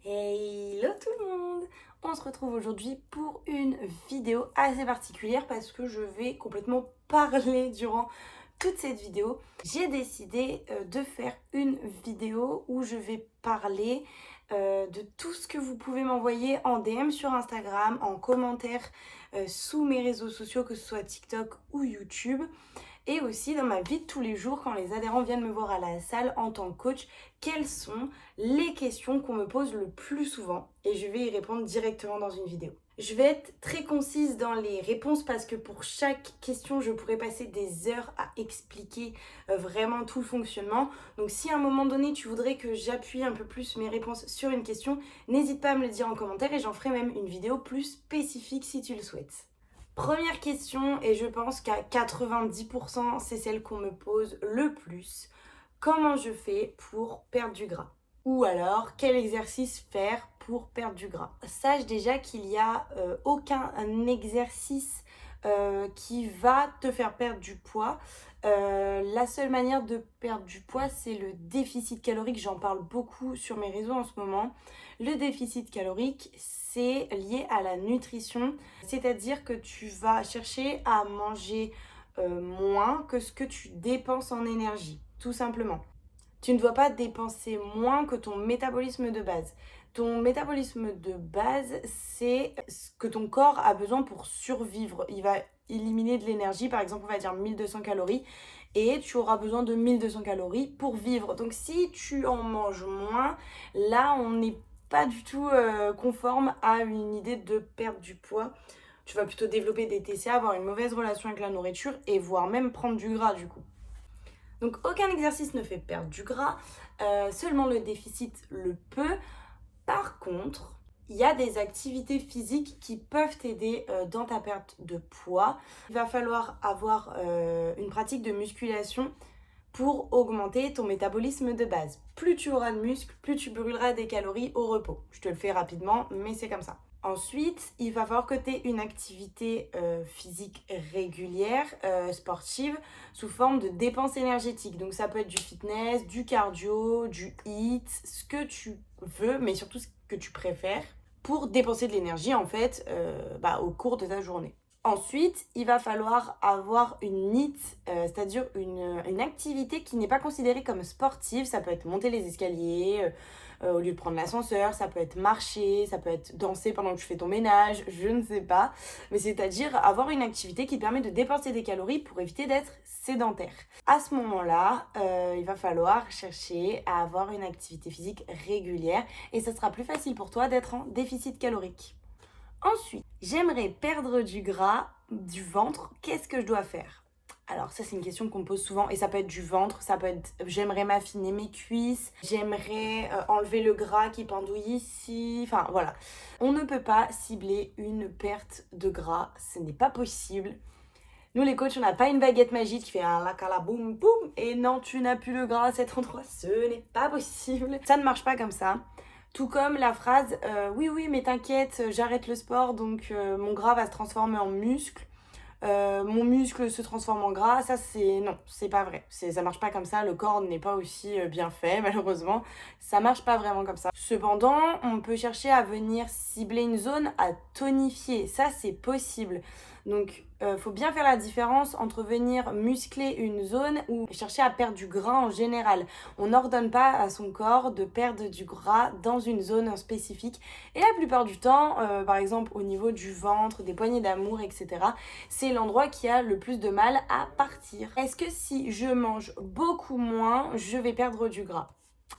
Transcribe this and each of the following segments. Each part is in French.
Hello tout le monde! On se retrouve aujourd'hui pour une vidéo assez particulière parce que je vais complètement parler durant toute cette vidéo. J'ai décidé de faire une vidéo où je vais parler de tout ce que vous pouvez m'envoyer en DM sur Instagram, en commentaire sous mes réseaux sociaux, que ce soit TikTok ou YouTube. Et aussi dans ma vie de tous les jours, quand les adhérents viennent me voir à la salle en tant que coach, quelles sont les questions qu'on me pose le plus souvent, et je vais y répondre directement dans une vidéo. Je vais être très concise dans les réponses parce que pour chaque question, je pourrais passer des heures à expliquer vraiment tout le fonctionnement. Donc si à un moment donné, tu voudrais que j'appuie un peu plus mes réponses sur une question, n'hésite pas à me le dire en commentaire et j'en ferai même une vidéo plus spécifique si tu le souhaites. Première question, et je pense qu'à 90%, c'est celle qu'on me pose le plus. Comment je fais pour perdre du gras? Ou alors, quel exercice faire pour perdre du gras? Sache déjà qu'il n'y a aucun exercice qui va te faire perdre du poids. La seule manière de perdre du poids, c'est le déficit calorique. J'en parle beaucoup sur mes réseaux en ce moment. Le déficit calorique, c'est lié à la nutrition, c'est-à-dire que tu vas chercher à manger moins que ce que tu dépenses en énergie, tout simplement. Tu ne dois pas dépenser moins que ton métabolisme de base. Ton métabolisme de base, c'est ce que ton corps a besoin pour survivre. Il va éliminer de l'énergie, par exemple, on va dire 1200 calories, et tu auras besoin de 1200 calories pour vivre. Donc si tu en manges moins, là, on n'est pas du tout conforme à une idée de perdre du poids. Tu vas plutôt développer des TCA, avoir une mauvaise relation avec la nourriture et voire même prendre du gras du coup. Donc aucun exercice ne fait perdre du gras, seulement le déficit le peut. Par contre, il y a des activités physiques qui peuvent t'aider dans ta perte de poids. Il va falloir avoir une pratique de musculation pour augmenter ton métabolisme de base. Plus tu auras de muscles, plus tu brûleras des calories au repos. Je te le fais rapidement, mais c'est comme ça. Ensuite, il va falloir que tu aies une activité physique régulière, sportive, sous forme de dépenses énergétiques. Donc ça peut être du fitness, du cardio, du HIIT, ce que tu veux, mais surtout ce que tu préfères, pour dépenser de l'énergie en fait au cours de ta journée. Ensuite, il va falloir avoir une NEAT, c'est-à-dire une activité qui n'est pas considérée comme sportive. Ça peut être monter les escaliers au lieu de prendre l'ascenseur, ça peut être marcher, ça peut être danser pendant que tu fais ton ménage, je ne sais pas. Mais c'est-à-dire avoir une activité qui te permet de dépenser des calories pour éviter d'être sédentaire. À ce moment-là, il va falloir chercher à avoir une activité physique régulière et ça sera plus facile pour toi d'être en déficit calorique. Ensuite, j'aimerais perdre du gras du ventre. Qu'est-ce que je dois faire? Alors ça c'est une question qu'on me pose souvent et ça peut être du ventre, ça peut être j'aimerais m'affiner mes cuisses, j'aimerais enlever le gras qui pendouille ici, enfin voilà. On ne peut pas cibler une perte de gras, ce n'est pas possible. Nous les coachs, on n'a pas une baguette magique qui fait un lacala boum boum et non tu n'as plus le gras à cet endroit, ce n'est pas possible. Ça ne marche pas comme ça. Tout comme la phrase oui mais t'inquiète, j'arrête le sport donc mon gras va se transformer en muscle. Mon muscle se transforme en gras, ça c'est non, c'est pas vrai. Ça marche pas comme ça, le corps n'est pas aussi bien fait malheureusement. Ça marche pas vraiment comme ça. Cependant, on peut chercher à venir cibler une zone à tonifier, ça c'est possible. Donc faut bien faire la différence entre venir muscler une zone ou chercher à perdre du gras en général. On n'ordonne pas à son corps de perdre du gras dans une zone spécifique. Et la plupart du temps, par exemple au niveau du ventre, des poignées d'amour, etc., c'est l'endroit qui a le plus de mal à partir. Est-ce que si je mange beaucoup moins, je vais perdre du gras?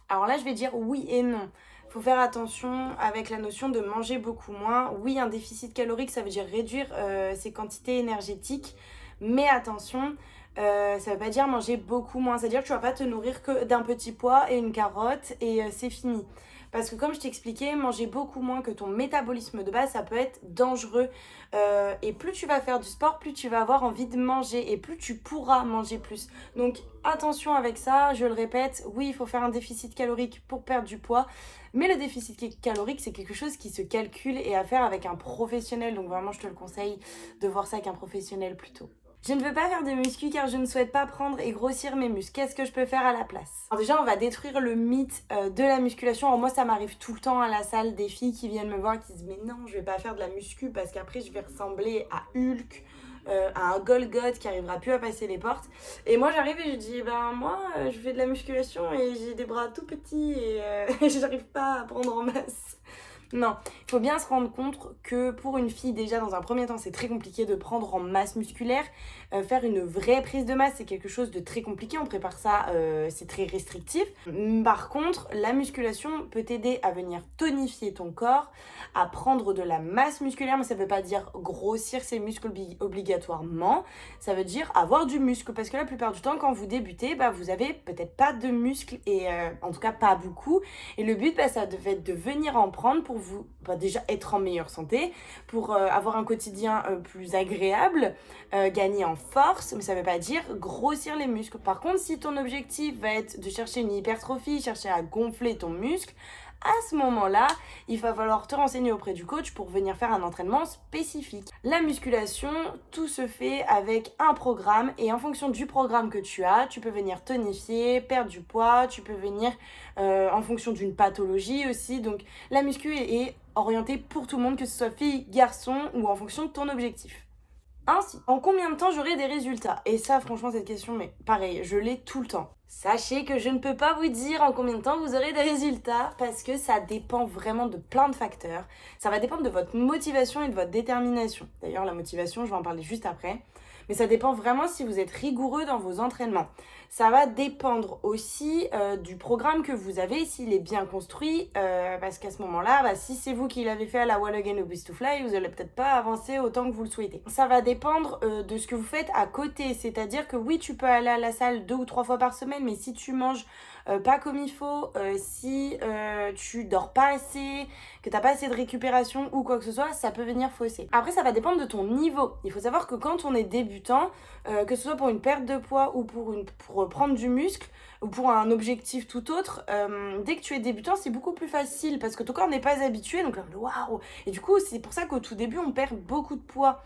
Alors là, je vais dire oui et non. Il faut faire attention avec la notion de manger beaucoup moins. Oui, un déficit calorique, ça veut dire réduire ses quantités énergétiques. Mais attention, ça ne veut pas dire manger beaucoup moins. C'est-à-dire que tu ne vas pas te nourrir que d'un petit pois et une carotte et c'est fini. Parce que comme je t'expliquais, manger beaucoup moins que ton métabolisme de base, ça peut être dangereux. Et plus tu vas faire du sport, plus tu vas avoir envie de manger et plus tu pourras manger plus. Donc attention avec ça, je le répète, oui, il faut faire un déficit calorique pour perdre du poids. Mais le déficit calorique, c'est quelque chose qui se calcule et à faire avec un professionnel. Donc vraiment, je te le conseille de voir ça avec un professionnel plutôt. Je ne veux pas faire de muscu car je ne souhaite pas prendre et grossir mes muscles. Qu'est-ce que je peux faire à la place? Alors déjà, on va détruire le mythe de la musculation. Alors moi, ça m'arrive tout le temps à la salle, des filles qui viennent me voir qui disent « Mais non, je vais pas faire de la muscu parce qu'après, je vais ressembler à Hulk, à un Golgoth qui arrivera plus à passer les portes. » Et moi, j'arrive et je dis « Ben moi, je fais de la musculation et j'ai des bras tout petits et j'arrive pas à prendre en masse. » Non, il faut bien se rendre compte que pour une fille, déjà dans un premier temps, c'est très compliqué de prendre en masse musculaire. Faire une vraie prise de masse, c'est quelque chose de très compliqué. On prépare ça, c'est très restrictif. Par contre, la musculation peut t'aider à venir tonifier ton corps, à prendre de la masse musculaire. Mais ça ne veut pas dire grossir ses muscles obligatoirement. Ça veut dire avoir du muscle. Parce que la plupart du temps, quand vous débutez, vous avez peut-être pas de muscles et en tout cas pas beaucoup. Et le but, ça devait être de venir en prendre pour vous déjà être en meilleure santé, pour avoir un quotidien plus agréable, gagner en force, mais ça ne veut pas dire grossir les muscles. Par contre, si ton objectif va être de chercher une hypertrophie, chercher à gonfler ton muscle, à ce moment-là, il va falloir te renseigner auprès du coach pour venir faire un entraînement spécifique. La musculation, tout se fait avec un programme et en fonction du programme que tu as, tu peux venir tonifier, perdre du poids, tu peux venir en fonction d'une pathologie aussi. Donc la muscu est orientée pour tout le monde, que ce soit fille, garçon ou en fonction de ton objectif. Ainsi, en combien de temps j'aurai des résultats? Et ça, franchement, cette question, mais pareil, je l'ai tout le temps. Sachez que je ne peux pas vous dire en combien de temps vous aurez des résultats parce que ça dépend vraiment de plein de facteurs. Ça va dépendre de votre motivation et de votre détermination. D'ailleurs, la motivation, je vais en parler juste après. Mais ça dépend vraiment si vous êtes rigoureux dans vos entraînements. Ça va dépendre aussi du programme que vous avez, s'il est bien construit, parce qu'à ce moment-là, si c'est vous qui l'avez fait à la Wall Again au Beast to Fly, vous n'allez peut-être pas avancer autant que vous le souhaitez. Ça va dépendre de ce que vous faites à côté, c'est-à-dire que oui, tu peux aller à la salle 2 ou 3 fois par semaine, mais si tu manges pas comme il faut, si tu dors pas assez, que t'as pas assez de récupération ou quoi que ce soit, ça peut venir fausser. Après, ça va dépendre de ton niveau. Il faut savoir que quand on est débutant, que ce soit pour une perte de poids ou pour prendre du muscle ou pour un objectif tout autre, dès que tu es débutant, c'est beaucoup plus facile parce que ton corps n'est pas habitué, donc là, waouh. Et du coup, c'est pour ça qu'au tout début, on perd beaucoup de poids.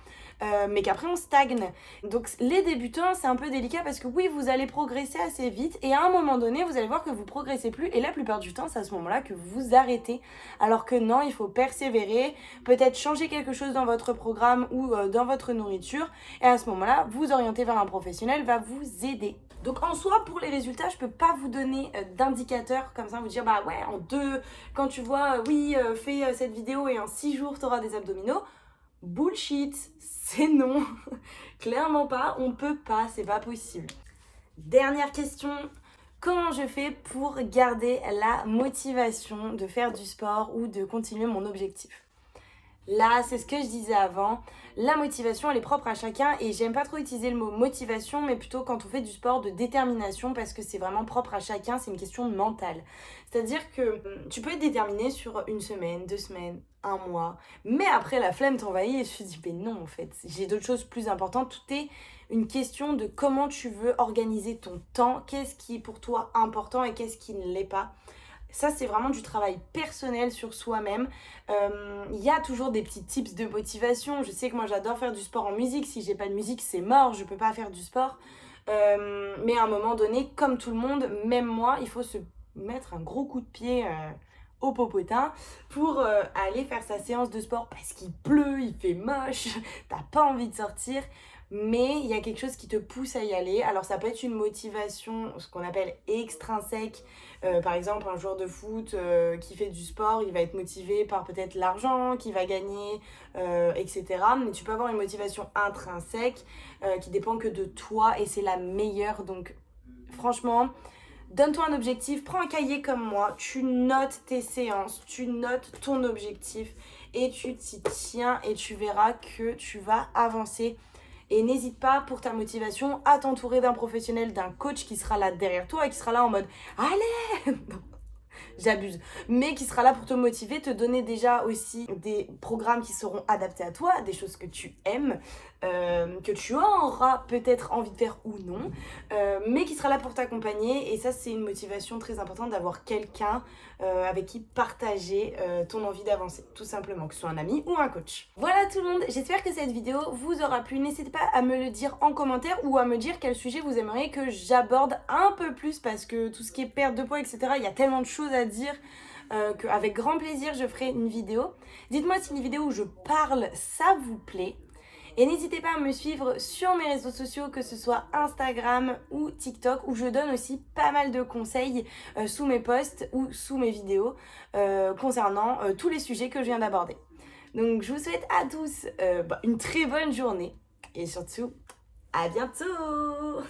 Mais qu'après on stagne. Donc les débutants, c'est un peu délicat parce que oui, vous allez progresser assez vite et à un moment donné, vous allez voir que vous progressez plus et la plupart du temps, c'est à ce moment-là que vous vous arrêtez. Alors que non, il faut persévérer, peut-être changer quelque chose dans votre programme ou dans votre nourriture et à ce moment-là, vous orienter vers un professionnel va vous aider. Donc en soi, pour les résultats, je peux pas vous donner d'indicateurs comme ça, vous dire ouais, en 2, quand tu vois, fais cette vidéo et en 6 jours, tu auras des abdominaux. Bullshit, c'est non, clairement pas, on peut pas, c'est pas possible. Dernière question, comment je fais pour garder la motivation de faire du sport ou de continuer mon objectif? Là, c'est ce que je disais avant, la motivation elle est propre à chacun et j'aime pas trop utiliser le mot motivation mais plutôt quand on fait du sport de détermination parce que c'est vraiment propre à chacun, c'est une question mentale. C'est-à-dire que tu peux être déterminé sur 1 semaine, 2 semaines, 1 mois, mais après la flemme t'envahit et tu te dis mais non en fait, j'ai d'autres choses plus importantes, tout est une question de comment tu veux organiser ton temps, qu'est-ce qui est pour toi important et qu'est-ce qui ne l'est pas. Ça, c'est vraiment du travail personnel sur soi-même. Il y a toujours des petits tips de motivation. Je sais que moi, j'adore faire du sport en musique. Si j'ai pas de musique, c'est mort. Je peux pas faire du sport. Mais à un moment donné, comme tout le monde, même moi, il faut se mettre un gros coup de pied au popotin pour aller faire sa séance de sport parce qu'il pleut, il fait moche, t'as pas envie de sortir. Mais il y a quelque chose qui te pousse à y aller. Alors ça peut être une motivation, ce qu'on appelle extrinsèque. Par exemple, un joueur de foot qui fait du sport, il va être motivé par peut-être l'argent qu'il va gagner, etc. Mais tu peux avoir une motivation intrinsèque qui dépend que de toi et c'est la meilleure. Donc franchement, donne-toi un objectif, prends un cahier comme moi, tu notes tes séances, tu notes ton objectif et tu t'y tiens et tu verras que tu vas avancer. Et n'hésite pas pour ta motivation à t'entourer d'un professionnel, d'un coach qui sera là derrière toi et qui sera là en mode « Allez !» j'abuse, mais qui sera là pour te motiver, te donner déjà aussi des programmes qui seront adaptés à toi, des choses que tu aimes, que tu auras peut-être envie de faire ou non, mais qui sera là pour t'accompagner. Et ça, c'est une motivation très importante d'avoir quelqu'un avec qui partager ton envie d'avancer, tout simplement, que ce soit un ami ou un coach. Voilà tout le monde, j'espère que cette vidéo vous aura plu. N'hésitez pas à me le dire en commentaire ou à me dire quel sujet vous aimeriez que j'aborde un peu plus, parce que tout ce qui est perte de poids, etc., il y a tellement de choses à dire qu'avec grand plaisir je ferai une vidéo. Dites-moi si une vidéo où je parle, ça vous plaît. Et n'hésitez pas à me suivre sur mes réseaux sociaux, que ce soit Instagram ou TikTok, où je donne aussi pas mal de conseils sous mes posts ou sous mes vidéos concernant tous les sujets que je viens d'aborder. Donc je vous souhaite à tous une très bonne journée et surtout à bientôt.